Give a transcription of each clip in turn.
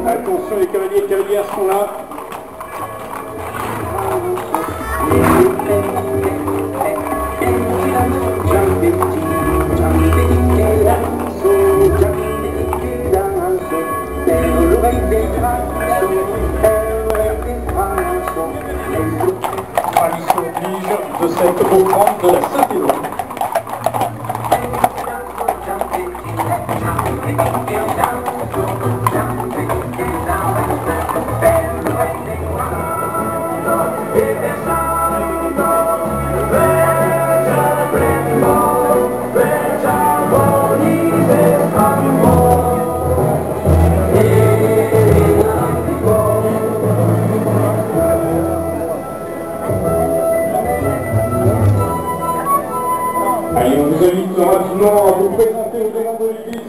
Attention, les cavaliers et cavalières sont là. Tradition oblige de cette offrande de la Saint-Éloi. Allez, on vous invite rapidement à vous présenter aux demandes de l'église.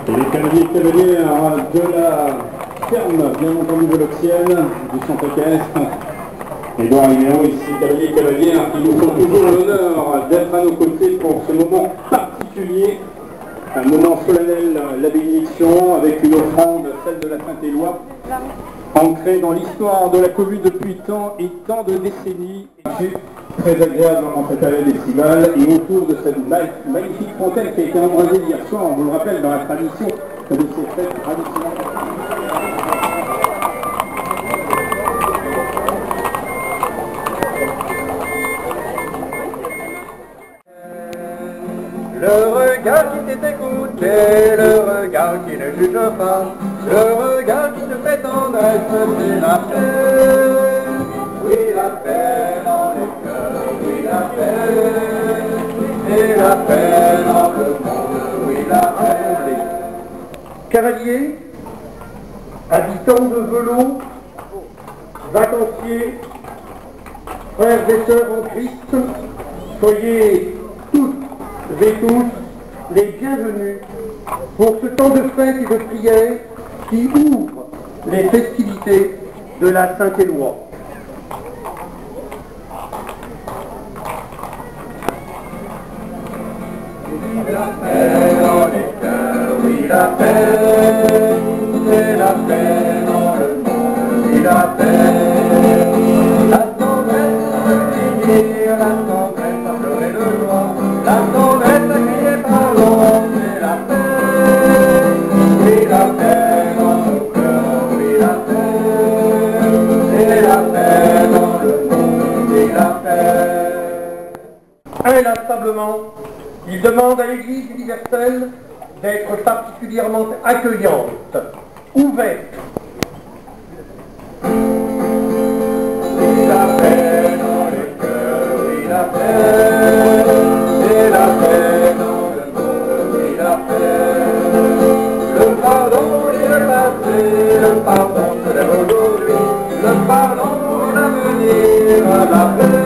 Et les cavaliers et cavalières de la ferme, bien entendu voloxienne, du centre équestre, Édouard Liméo, ici, cavaliers et cavalières, qui nous font toujours l'honneur d'être à nos côtés pour ce moment particulier, un moment solennel, la bénédiction, avec une offrande, celle de la Saint-Éloi, ancrée dans l'histoire de la commune depuis tant et tant de décennies. Très agréable en cette période estivale et autour de cette magnifique fontaine qui a été embrasée hier soir, on vous le rappelle, dans la tradition de ces fêtes traditionnelles. Le regard qui t'écoutait, le regard qui ne juge pas, le regard qui te fait tendresse, c'est la paix. Oui, la paix dans les cœurs, oui, la paix, et la paix dans le monde, oui, la paix. Cavaliers, habitants de Velon, vacanciers, frères et sœurs en Christ, soyez toutes et tous les bienvenus pour ce temps de fête et de prière qui ouvre les festivités de la Saint-Éloi. La paix dans les cœurs, oui, la paix, c'est la paix dans le monde, oui, la paix. La tendresse à crier, la tendresse à pleurer de joie, la tendresse à crier pardon, c'est la paix. Oui, la paix dans nos cœurs, oui, la paix, c'est la paix dans le monde, oui, la paix. Inlassablement, il demande à l'Église universelle d'être particulièrement accueillante, ouverte. Oui, la paix dans les cœurs, oui, la paix, c'est la paix dans le monde, oui, la paix. Le pardon et le passé, le pardon se lève aujourd'hui, le pardon pour l'avenir, la paix.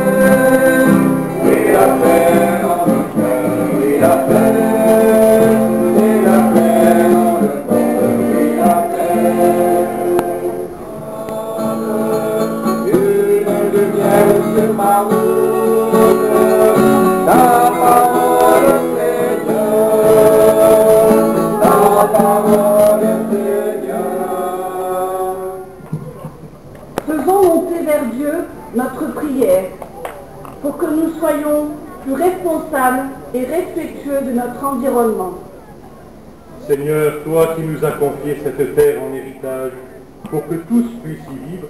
Oui, la paix dans le cœur, oui, la paix, et la paix dans le monde, oui, la paix. de notre environnement. Seigneur, toi qui nous as confié cette terre en héritage, pour que tous puissent y vivre,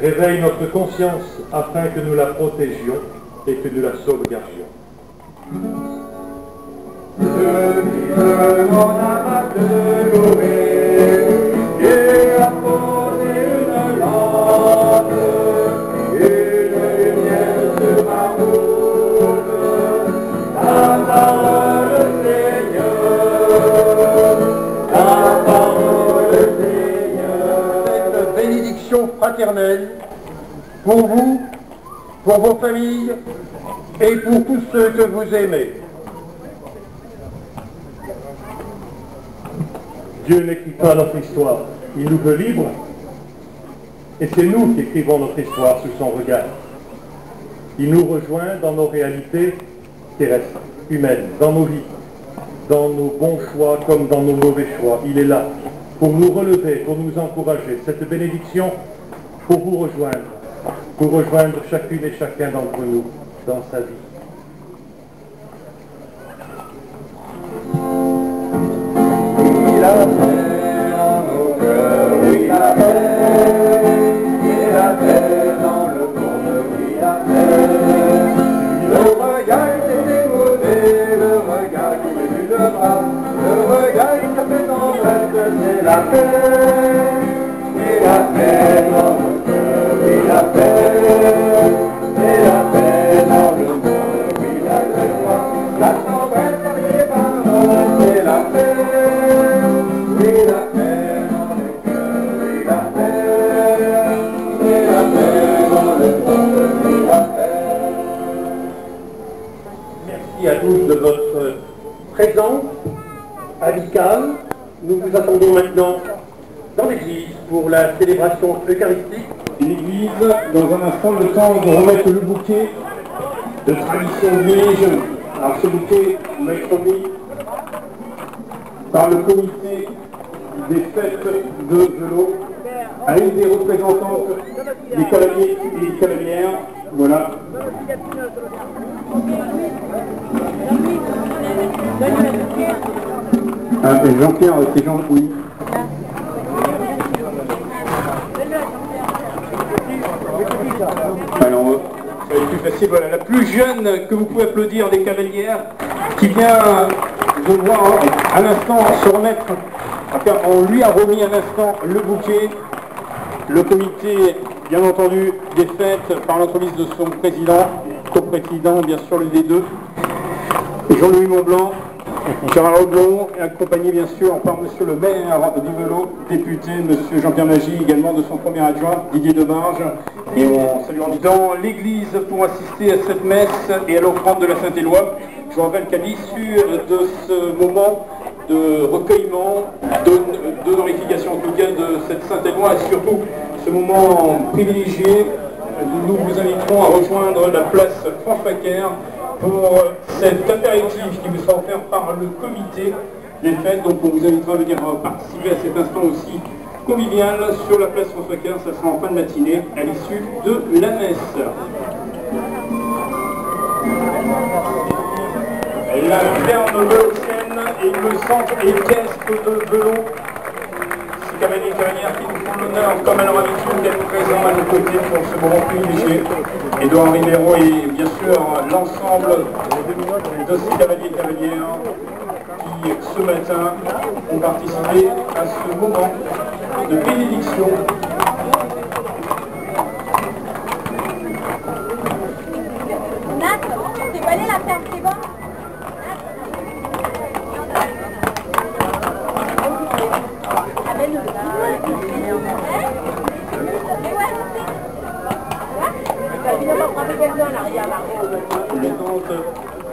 réveille notre conscience afin que nous la protégions et que nous la sauvegardions. Mon âme te louer et apporter une lampe et une lumière sur ma route. Ta parole, Seigneur, ta parole, Seigneur. Cette bénédiction fraternelle pour vous, pour vos familles et pour tous ceux que vous aimez. Dieu n'écrit pas notre histoire, il nous veut libres, et c'est nous qui écrivons notre histoire sous son regard. Il nous rejoint dans nos réalités terrestres, humaines, dans nos vies, dans nos bons choix comme dans nos mauvais choix. Il est là pour nous relever, pour nous encourager. Cette bénédiction pour vous rejoindre chacune et chacun d'entre nous dans sa vie. La paix dans nos cœurs, oui la paix, et la paix dans le monde, oui la paix. Le regard qui s'est déposé, le regard qui me tue le bras, le regard qui a fait en reste, c'est la paix. Et la paix dans nos cœurs, oui la paix, et la paix dans le monde, oui la paix. La tendresse par les paroles, c'est la paix. Merci à tous de votre présence amicale. Nous vous attendons maintenant dans l'église pour la célébration eucharistique. L'église, dans un instant, le temps de remettre le bouquet de tradition oblige. Alors ce bouquet va être remis par le comité des fêtes de vélo à une des représentantes des cavaliers et des cavalières. Voilà. Et Jean-Pierre, c'est Jean, oui. Alors, ça va être plus facile. Voilà, la plus jeune que vous pouvez applaudir des cavalières qui vient de voir un instant se remettre. On lui a remis un instant le bouquet. Le comité, bien entendu, des fêtes par l'entremise de son président, co-président, bien sûr, le D2, Jean-Louis Montblanc, Gérard Aublon, et accompagné bien sûr par monsieur le maire du vélo, député, monsieur Jean-Pierre Magy, également de son premier adjoint, Didier Debarge. Et on salue dans l'église pour assister à cette messe et à l'offrande de la Saint-Éloi. Je vous rappelle qu'à l'issue de ce moment de recueillement, de glorification en tout cas de cette Saint-Éloi et surtout ce moment privilégié, nous vous inviterons à rejoindre la place François-Caire pour cet apéritif qui vous sera offert par le comité des fêtes. Donc on vous invitera à venir participer à cet instant aussi convivial sur la place François-Caire. Ça sera en fin de matinée à l'issue de la messe. La ferme vélocienne et le centre équestre de vélo. Ces cavaliers et cavalières qui nous font l'honneur, comme à leur habitude, d'être présents à nos côtés pour ce moment privilégié. Édouard Ribeiro et bien sûr l'ensemble de ces cavaliers et cavalières qui, ce matin, ont participé à ce moment de bénédiction. T'es pas allé la faire, c'est bon?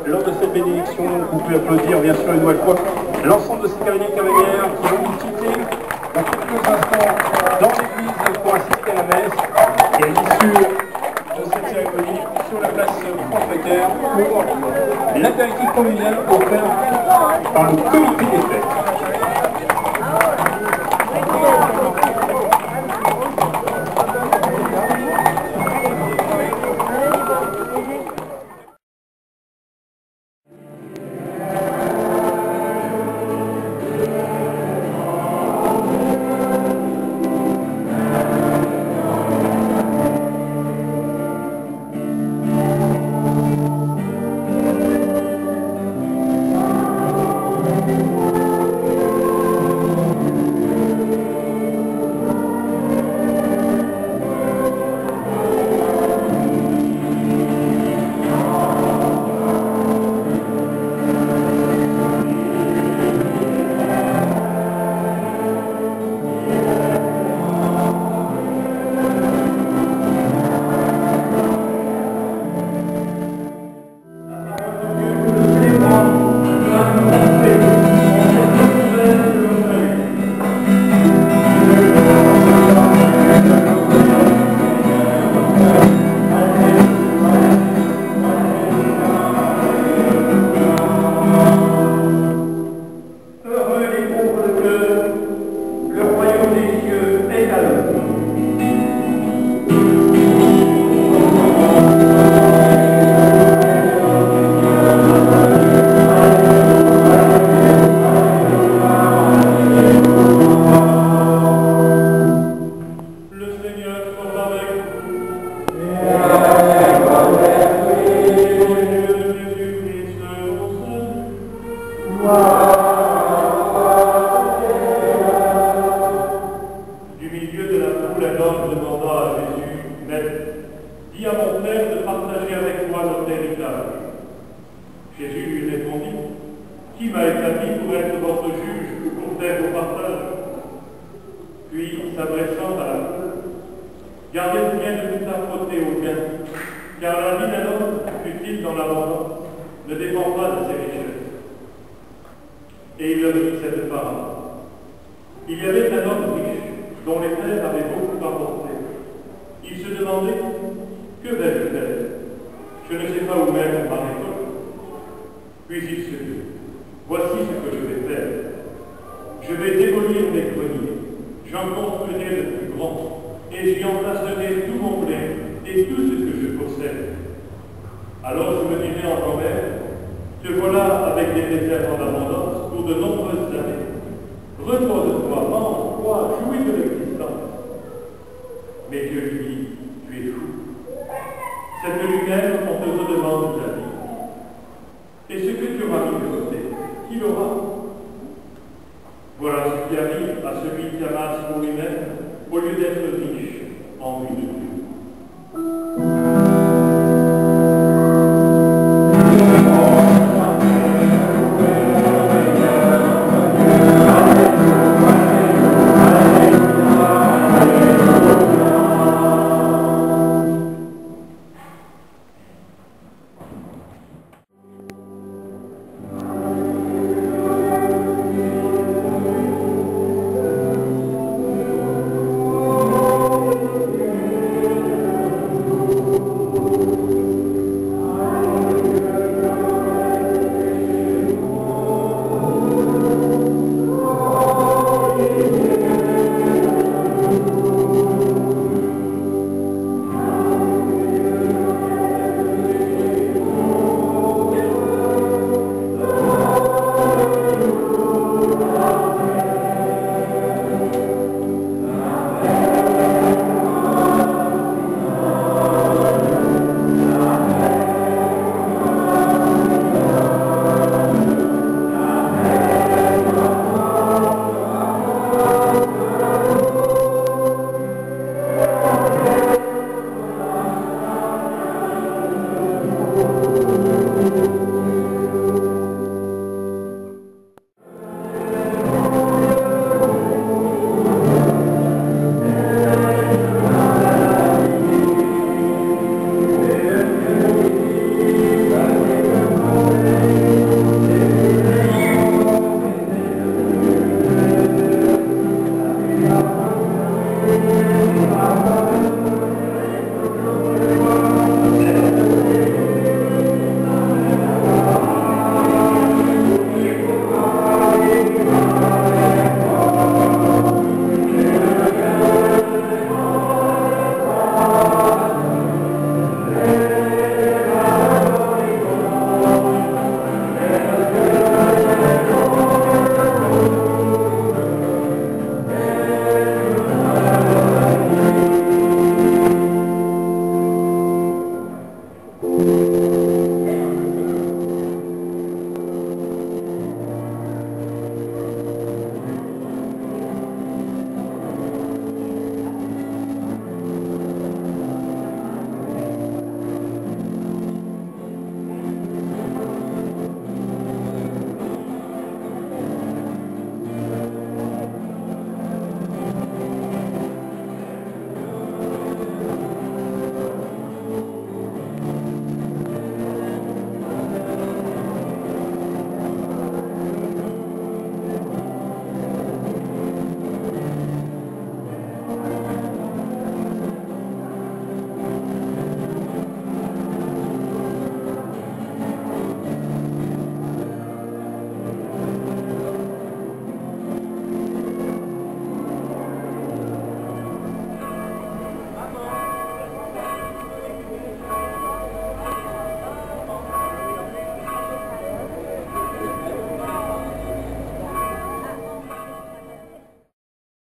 Lors de cette bénédiction, vous pouvez applaudir bien sûr une nouvelle fois l'ensemble de ces cavaliers et cavalières qui vont nous quitter dans quelques instants dans l'église pour assister à la messe et à l'issue de cette cérémonie sur la place François-Caire pour l'apéritif convivial offert par le comité des fêtes. Du milieu de la foule, un homme demanda à Jésus, « Maître, dis à mon frère de partager avec moi notre héritage. » Jésus lui répondit, « Qui m'a établi pour être votre juge ou pour faire vos partages ?» Puis, s'adressant à la foule, « Gardez-vous bien de vous affronter au bien, car la vie d'un homme, fût-il dans l'abondance, ne dépend pas de ses richesses. » Et il leur dit cette parole. Il y avait un homme riche, dont les terres avaient beaucoup apporté. Il se demandait, que vais-je faire? Je ne sais pas où mettre ma récolte. Puis il se dit, voici ce que je vais faire. Je vais démolir mes greniers, j'en construirai le plus grand, et j'y emplacerai tout mon blé et tout ce que je possède. Alors je me dirai en moi-même, te voilà avec des réserves en abondance pour de nombreuses années. Repose-toi, mange, bois, jouis de l'existence. Mais Dieu lui dit, tu es fou. Cette lumière, on te redemande la vie. Et ce que tu auras mis de côté, qui l'aura? Voilà ce qui arrive à celui qui amasse pour lui-même, au lieu d'être riche en vue de